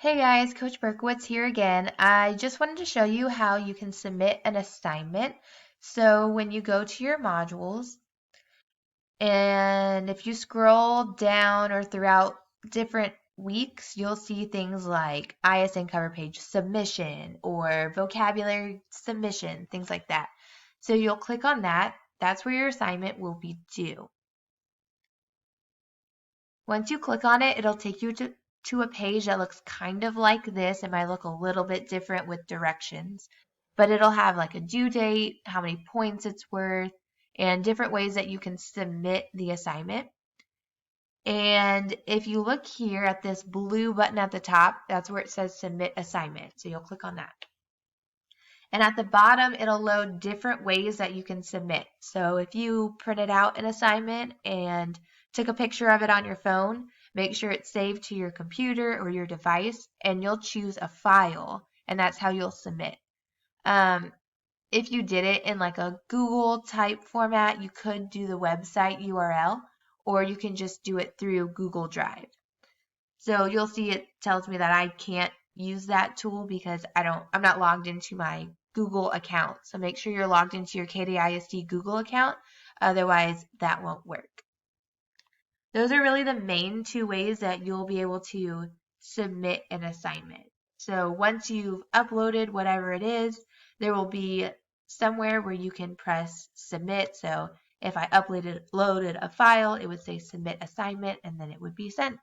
Hey guys, Coach Berkowitz here again. I just wanted to show you how you can submit an assignment. So when you go to your modules, and if you scroll down or throughout different weeks, you'll see things like ISN cover page submission or vocabulary submission, things like that. So you'll click on that. That's where your assignment will be due. Once you click on it, it'll take you to a page that looks kind of like this. It might look a little bit different with directions, but it'll have like a due date, how many points it's worth, and different ways that you can submit the assignment. And if you look here at this blue button at the top, that's where it says submit assignment. So you'll click on that. And at the bottom, it'll load different ways that you can submit. So if you printed out an assignment and took a picture of it on your phone, make sure it's saved to your computer or your device, and you'll choose a file, and that's how you'll submit. Um, if you did it in like a Google type format, you could do the website URL, or you can just do it through Google Drive. So you'll see it tells me that I can't use that tool because I'm not logged into my Google account. So make sure you're logged into your KDISD Google account. Otherwise, that won't work. Those are really the main two ways that you'll be able to submit an assignment. So once you've uploaded whatever it is, there will be somewhere where you can press submit. So if I loaded a file, it would say submit assignment and then it would be sent.